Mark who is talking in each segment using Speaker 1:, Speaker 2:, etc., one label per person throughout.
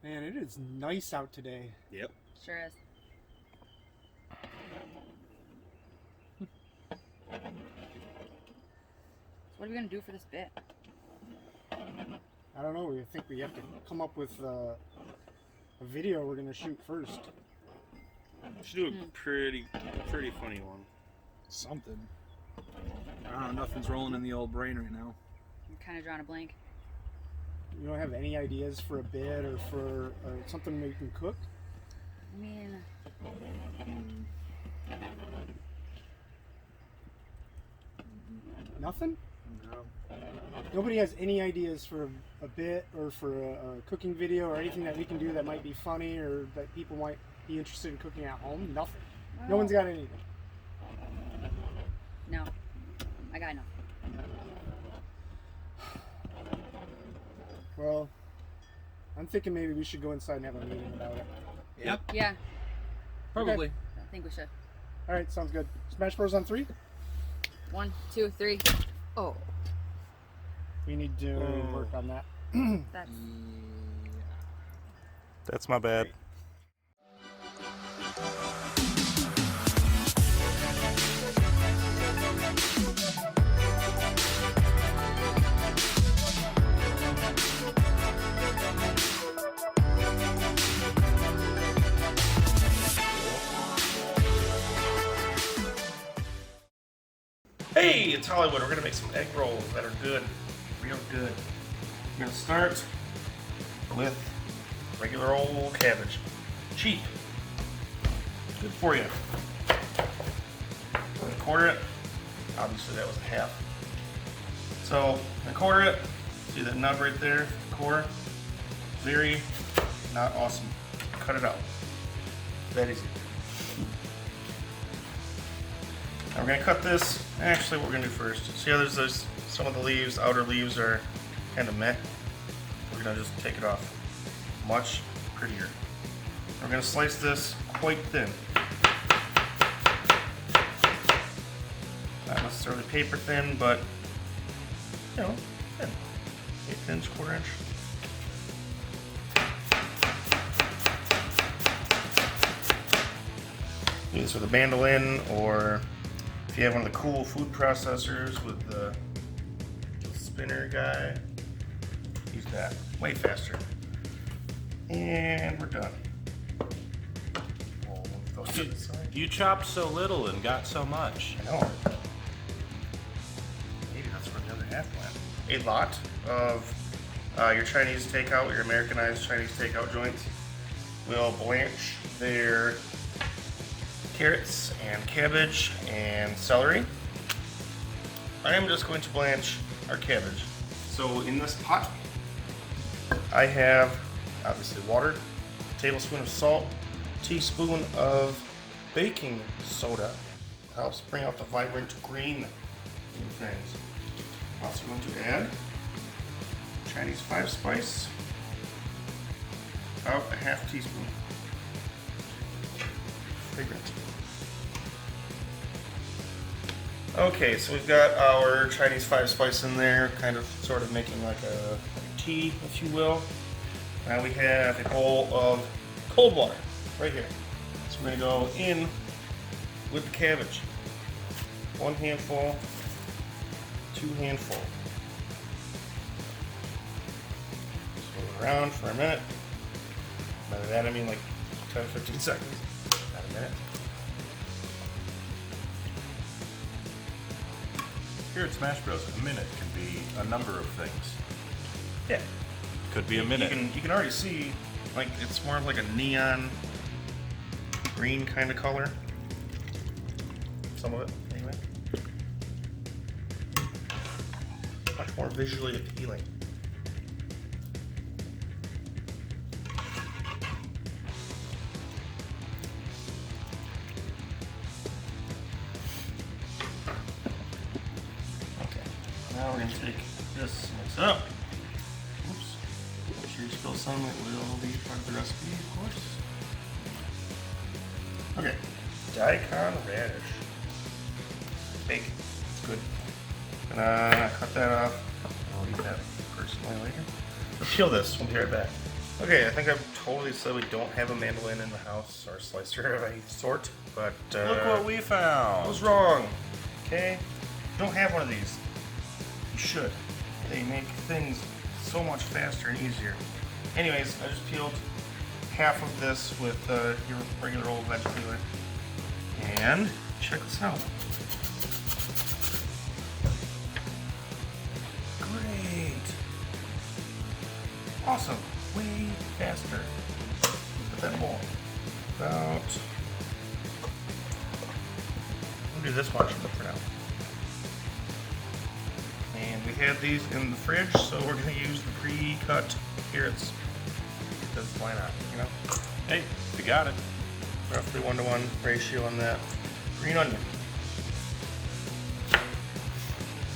Speaker 1: Man, it is nice out today.
Speaker 2: Yep.
Speaker 3: Sure is. So what are we gonna do for this bit?
Speaker 1: I don't know. I think we have to come up with a video we're gonna shoot first.
Speaker 2: We should do a pretty funny one.
Speaker 4: Something. I don't know, nothing's rolling in the old brain right now.
Speaker 3: I'm kind of drawing a blank.
Speaker 1: You don't have any ideas for a bit or for something we can cook?
Speaker 3: I mean,
Speaker 1: Nothing?
Speaker 4: No.
Speaker 1: Nobody has any ideas for a bit or for a cooking video or anything that we can do that might be funny or that people might be interested in cooking at home? Nothing. No
Speaker 3: well,
Speaker 1: one's got anything.
Speaker 3: No, I got nothing.
Speaker 1: Well, I'm thinking maybe we should go inside and have a meeting about it.
Speaker 4: Yep.
Speaker 3: Yeah,
Speaker 4: Probably.
Speaker 3: I think we should.
Speaker 1: All right, sounds good. Smash Bros on 3?
Speaker 3: 1, 2, 3. Oh,
Speaker 1: We need to work on that.
Speaker 3: that's
Speaker 5: That's my bad.
Speaker 6: Hey, it's Hollywood. We're gonna make some egg rolls that are good, real good. We're gonna start with regular old cabbage, cheap, good for you. I'm gonna quarter it. Obviously, that was a half. So I quarter it. See that nub right there, core? Very not awesome. Cut it out. That easy. Now we're going to cut this. Actually, what we're going to do first. See how there's some of the leaves, outer leaves are kind of meh. We're going to just take it off. Much prettier. We're going to slice this quite thin. Not necessarily paper thin, but you know, thin. 1/8 inch, 1/4 inch. Use with a mandolin, or if you have one of the cool food processors with the spinner guy, use that. Way faster. And we're done. We'll move those to the side.
Speaker 5: You chopped so little and got so much.
Speaker 6: I know. Maybe that's where the other half went. A lot of your Chinese takeout, your Americanized Chinese takeout joints will blanch their carrots and cabbage and celery. I am just going to blanch our cabbage. So in this pot, I have obviously water, a tablespoon of salt, a teaspoon of baking soda. Helps bring out the vibrant green in things. Also going to add Chinese 5 spice, about a half teaspoon. Fragrant. Okay, so we've got our Chinese 5 spice in there, kind of sort of making like a tea, if you will. Now we have a bowl of cold water right here. So we're going to go in with the cabbage. 1 handful, 2 handful. Swirl it around for a minute. By that I mean like 10-15 seconds. Not a minute.
Speaker 5: Here at Smash Bros, a minute can be a number of things.
Speaker 6: Yeah.
Speaker 5: Could be a minute.
Speaker 6: You can already see, like, it's more of like a neon green kind of color. Some of it, anyway. Much more visually appealing. Okay, now we're going to take this, mix it up. Oops. Make sure you spill some, it will be part of the recipe, of course. Okay, daikon radish. Big, it's good. Gonna cut that off. I'll eat that personally later. Let's peel this, we'll be right back. Okay, I think I've totally said we don't have a mandolin in the house or a slicer of any sort, but
Speaker 5: Look what we
Speaker 6: I
Speaker 5: found.
Speaker 6: was wrong. Okay, don't have one of these. You should. They make things so much faster and easier. Anyways, I just peeled half of this with your regular old veg peeler, and check this out. Great. Awesome. Way faster. Put that in a bowl. About. We'll do this much for now. And we had these in the fridge, so we're going to use the pre-cut carrots. Because why not, you know?
Speaker 5: Hey, we got it.
Speaker 6: Roughly 1-to-1 ratio on that. Green onion.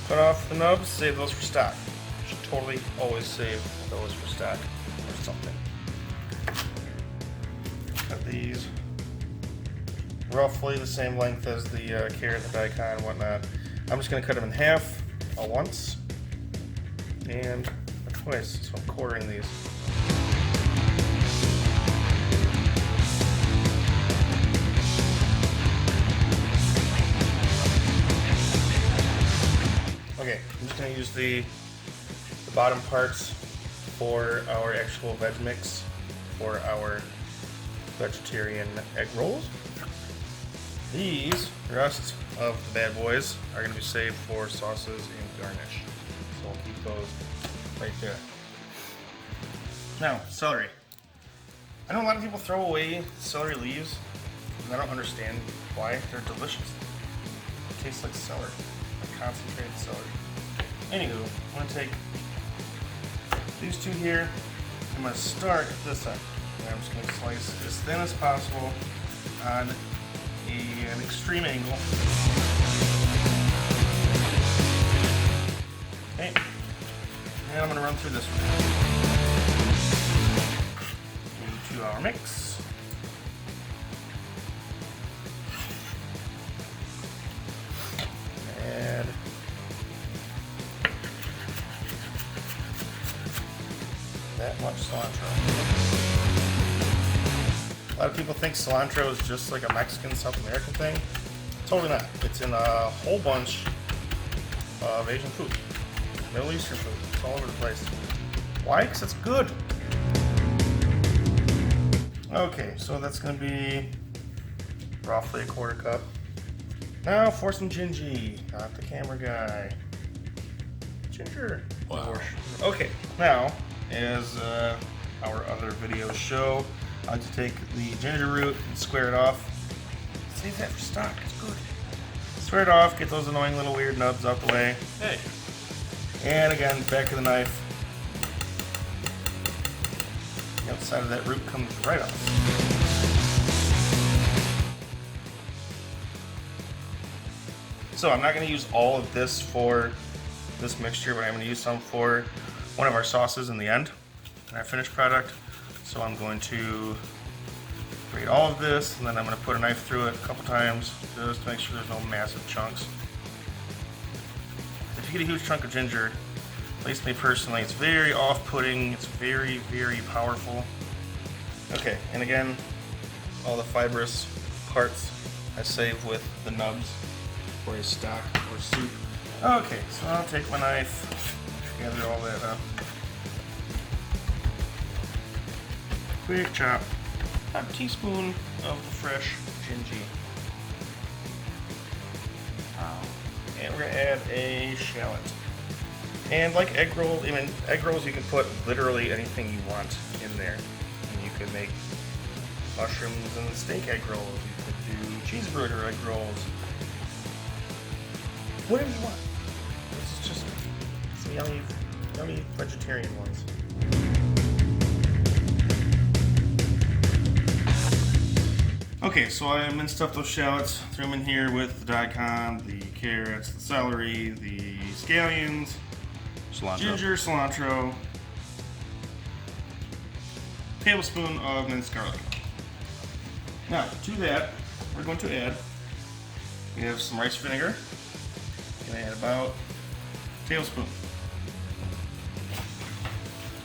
Speaker 6: Cut off the nubs, save those for stock. Should totally always save those for stock or something. Cut these roughly the same length as the carrot, the daikon, and whatnot. I'm just going to cut them in half once and twice, so I'm quartering these. Okay, I'm just going to use the bottom parts for our actual veg mix for our vegetarian egg rolls. These, the rest of the bad boys, are going to be saved for sauces and garnish. So I'll keep those right there. Now, celery. I know a lot of people throw away celery leaves, and I don't understand why. They're delicious. It tastes like celery. Concentrated celery. Anywho, I'm going to take these two here. I'm going to start this up. And I'm just going to slice as thin as possible on an extreme angle. Okay. And I'm going to run through this one. Into our mix. Add that much cilantro. A lot of people think cilantro is just like a Mexican, South American thing. Totally not. It's in a whole bunch of Asian food, Middle Eastern food. It's all over the place. Why? Because it's good. Okay, so that's going to be roughly a 1/4 cup. Now for some gingy, not the camera guy. Ginger.
Speaker 5: Wow.
Speaker 6: Okay, now as our other videos show, I like to take the ginger root and square it off. Save that for stock, it's good. Square it off, get those annoying little weird nubs out the way.
Speaker 5: Hey.
Speaker 6: And again, back of the knife. The outside of that root comes right off. So I'm not going to use all of this for this mixture, but I'm going to use some for one of our sauces in the end, in our finished product. So I'm going to grate all of this, and then I'm going to put a knife through it a couple times just to make sure there's no massive chunks. If you get a huge chunk of ginger, at least me personally, it's very off-putting. It's very, very powerful. Okay, and again, all the fibrous parts I save with the nubs for a stock or soup. Okay, so I'll take my knife, gather all that up. Quick chop. About a teaspoon of the fresh gingy. And we're gonna add a shallot. And like egg rolls, egg rolls you can put literally anything you want in there. And you could make mushrooms and steak egg rolls. You could do cheeseburger egg rolls. Whatever you want. This is just some yummy, yummy vegetarian ones. Okay, so I minced up those shallots, threw them in here with the daikon, the carrots, the celery, the scallions,
Speaker 5: Cilantro.
Speaker 6: ginger, cilantro, tablespoon of minced garlic. Now, to that, we're going to add, we have some rice vinegar. We're going to add about a tablespoon.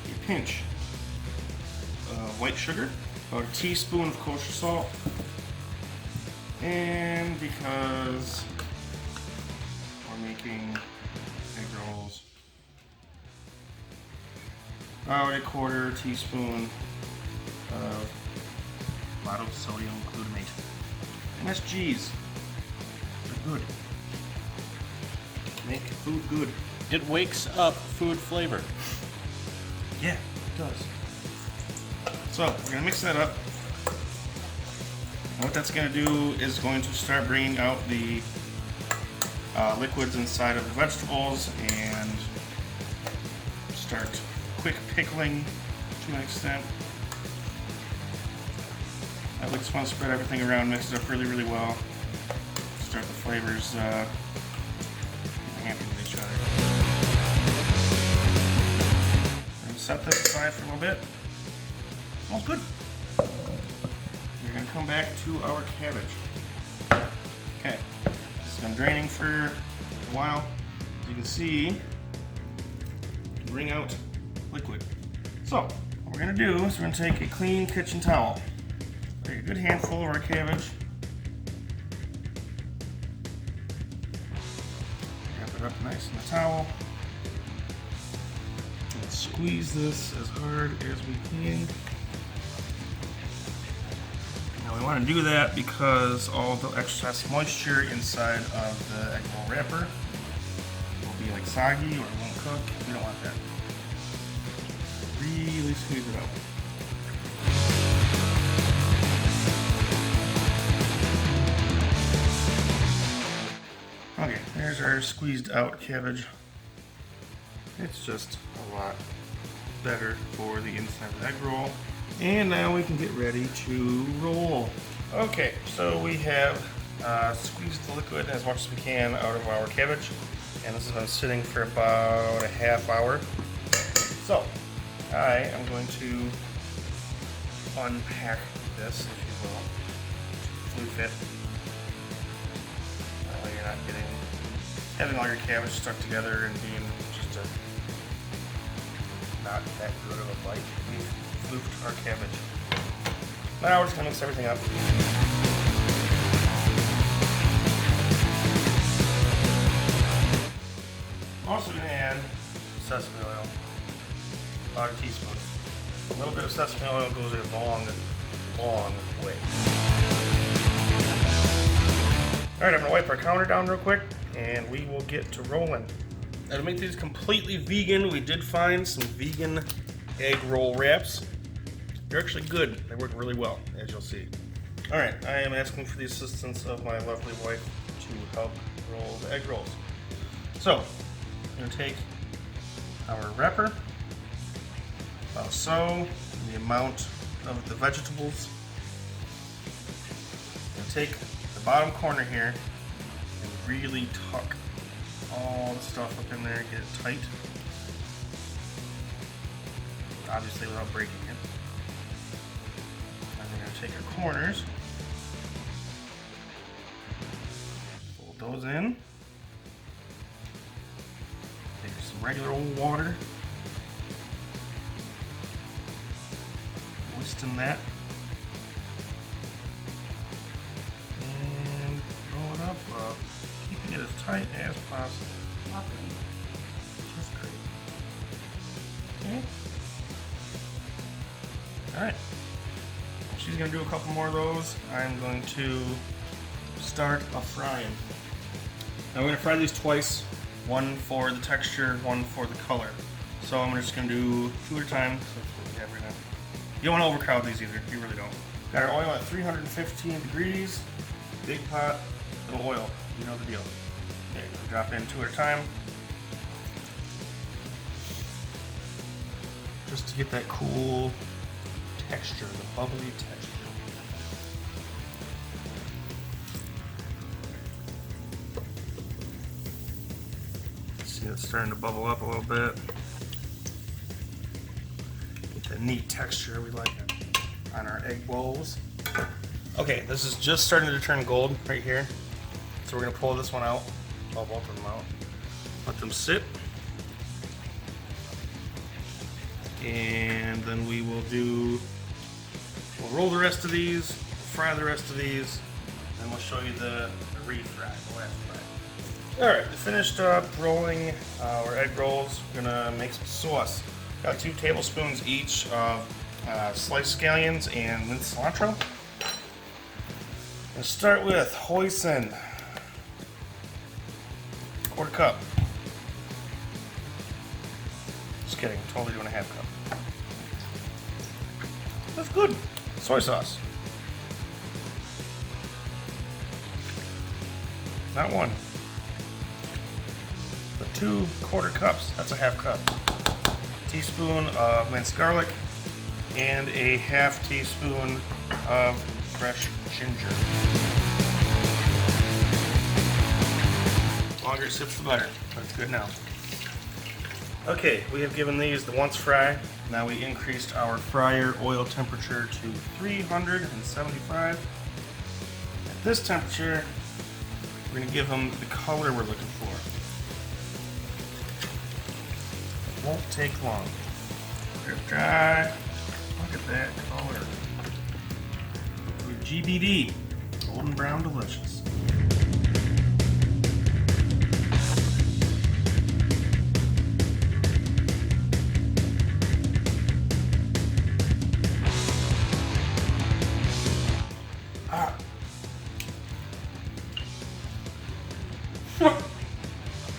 Speaker 6: A pinch white sugar, about a teaspoon of kosher salt, and because we're making egg rolls, about a quarter teaspoon of bottled sodium glutamate. MSGs. They're good. Make food good.
Speaker 5: It wakes up food flavor.
Speaker 6: Yeah, it does. So we're gonna mix that up. And what that's gonna do is going to start bringing out the liquids inside of the vegetables and start quick pickling to an extent. I just want to spread everything around, mix it up really, really well. Start the flavors hampering with each other. And set this aside for a little bit. Smells good. We're going to come back to our cabbage. Okay, it's been draining for a while. As you can see, bring out liquid. So, what we're going to do is we're going to take a clean kitchen towel. Take a good handful of our cabbage. Wrap it up nice in the towel. And squeeze this as hard as we can. Now we want to do that because all the excess moisture inside of the egg roll wrapper will be like soggy or it won't cook. We don't want that. Really squeeze it out. Okay, there's our squeezed out cabbage. It's just a lot better for the inside of the egg roll. And now we can get ready to roll. Okay, so we have squeezed the liquid as much as we can out of our cabbage. And this has been sitting for about a half hour. So, I am going to unpack this, if you will. Flute fit. You're not having all your cabbage stuck together and being just not that good of a bite. We've floofed our cabbage. Now we're just gonna mix everything up. I'm also gonna add sesame oil, about a teaspoon. A little bit of sesame oil goes a long, long way. Alright, I'm going to wipe our counter down real quick, and we will get to rolling. Now to make these completely vegan, we did find some vegan egg roll wraps. They're actually good. They work really well, as you'll see. Alright, I am asking for the assistance of my lovely wife to help roll the egg rolls. So, I'm going to take our wrapper, about so, the amount of the vegetables. I'm going to take bottom corner here and really tuck all the stuff up in there, get it tight, obviously without breaking it. And we're going to take our corners, fold those in, take some regular old water, moisten that. Keeping it as tight as possible. Just great. Okay. Alright. She's going to do a couple more of those. I'm going to start a frying. Now we're going to fry these twice. One for the texture, one for the color. So I'm just going to do two at a time. So that's what we have right now. You don't want to overcrowd these either. You really don't. Got our oil at 315 degrees. Big pot, little oil. You know the deal. Okay, drop in two at a time. Just to get that cool texture, the bubbly texture. See, it's starting to bubble up a little bit. Get that neat texture we like on our egg bowls. Okay, this is just starting to turn gold right here. So we're going to pull this one out, pull both of them out, let them sit. And then we will do We'll roll the rest of these, fry the rest of these, and we'll show you the refry, the last fry. All right, we finished up rolling our egg rolls. We're gonna make some sauce. Got 2 tablespoons each of sliced scallions and minced cilantro. Let's start with hoisin, 1/4 cup. Just kidding, totally doing a 1/2 cup. That's good. Soy sauce. Not 1, but 2 1/4 cups. That's a 1/2 cup. Teaspoon of minced garlic and a 1/2 teaspoon of fresh ginger. Longer it sips the better, but it's good now. Okay, we have given these the once fry. Now we increased our fryer oil temperature to 375. At this temperature, we're going to give them the color we're looking for. It won't take long. They're dry. Look at that color. Your GBD, golden brown delicious.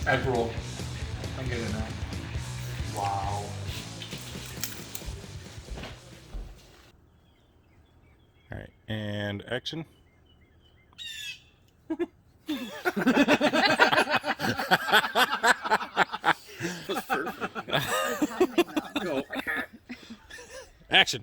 Speaker 4: Egg roll. I get it now. Wow.
Speaker 2: All right, and action. That's perfect. Go. Action.